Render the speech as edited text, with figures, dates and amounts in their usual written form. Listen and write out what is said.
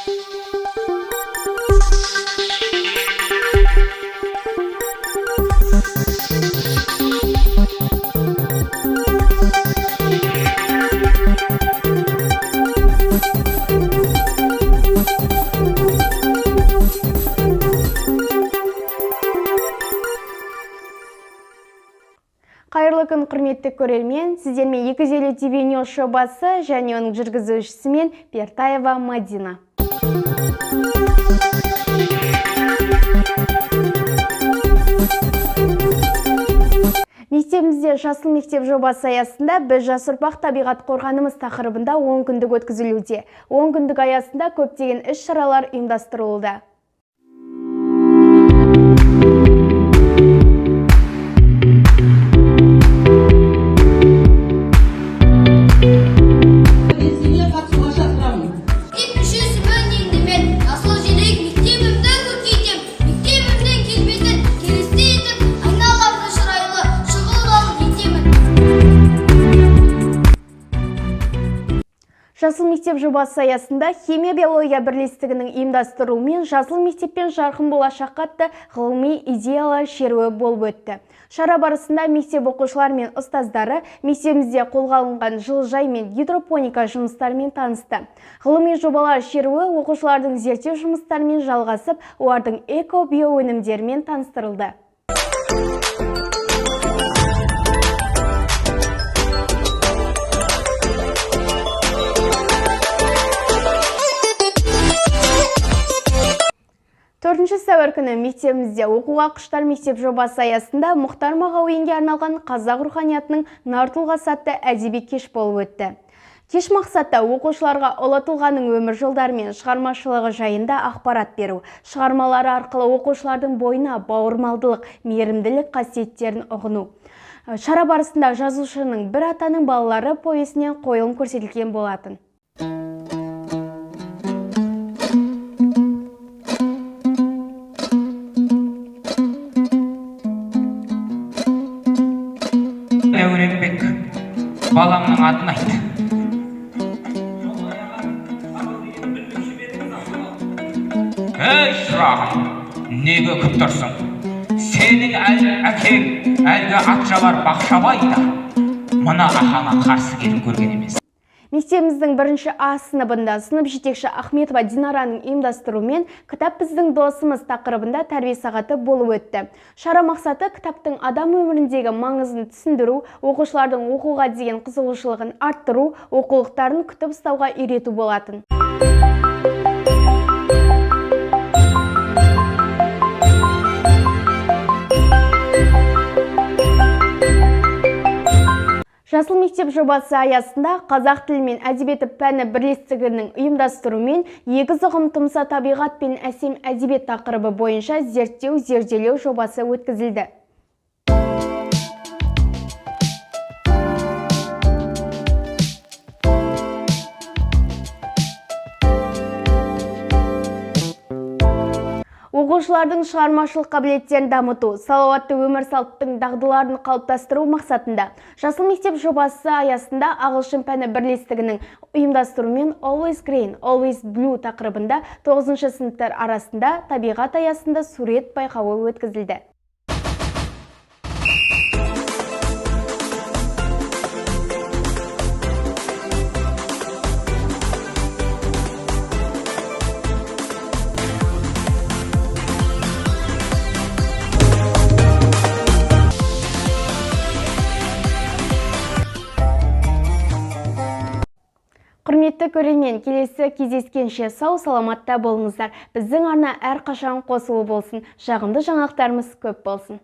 Қайырлы күн, құрметті көрермен, сіздермен 250 TV News жобасы және оның жүргізушісімен Пертаева Мадина. Мектебімізде Жасыл мектеп жобасы аясында біз жас ұрпақ табиғат қорғанымыз тақырыбында 10 күндік өткізілуде. 10 күндік аясында көптеген іс-шаралар ұйымдастырылуда. Жасыл мектеп жобасы аясында химия биология бірлестігінің ұйымдастыруымен Жасыл мектеппен жарқын болашаққа атты ғылыми идеялар шеруі болып өтті. Шара барысында мектеп оқушылары мен ұстаздары мектебімізде қолға алынған жылыжай мен гидропоника жұмыстарымен танысты. Ғылыми жобалар шеруі оқушылардың зерттеу жұмыстарымен жалғасып, олардың эко-био өнімдерімен таныстырылды. Төртінші сәуір күні мектебімізде оқуға құштар мектеп жобасы аясында Мұхтар Мағауинге арналған қазақ руханиятының нар тұлғасы атты әдеби кеш болып өтті. Кеш мақсаты оқушыларға ұлы тұлғаның өмір жолдары мен шығармашылығы жайында ақпарат беру, шығармалары арқылы оқушылардың бойына бауырмалдылық, мейірімділік қасиеттерін ұғыну. Шара барысында жазушының бір атаның балалары повесінен қойылым көрсетілген болатын. Дәуренбек, баламның атын айт. Ей шырағым, неге күп тұрсың? Сенің әкең әлгі атшабар Бақшабайда мына ахаңа қарсы келіп көрген емес. Мектебіміздің бірінші А сыныбында сынып жетекші Ахметова Динараның ұйымдастыруымен кітап біздің досымыз тақырыбында тәрбие сағаты болып өтті. Шара мақсаты кітаптың адам өміріндегі маңызын түсіндіру, оқушылардың оқуға деген қызығушылығын арттыру, оқулықтарын күтіп ұстауға үйрету болатын. Жасыл мектеп жобасы аясында қазақ тілі мен әдебиеті пәні бірлестігінің ұйымдастыруымен егіз ұғым тұмса табиғат пен әсем әдебиет тақырыбы бойынша зерттеу жобасы өткізілді. Оқушылардың шығармашылық қабілеттерін дамыту, салауатты өмір салттың дағдыларын қалыптастыру мақсатында Жасыл мектеп жобасы аясында ағылшын пәні бірлестігінің ұйымдастыруымен Always Green, Always Blue тақырыбында 9-шы сыныптар арасында табиғат аясында сурет байқауы өткізілді. Құрметті көрермен, келесі кездескенше сау саламатта болыңыздар. Біздің арна әрқашан қосылы болсын. Жағымды жаңалықтарымыз көп болсын.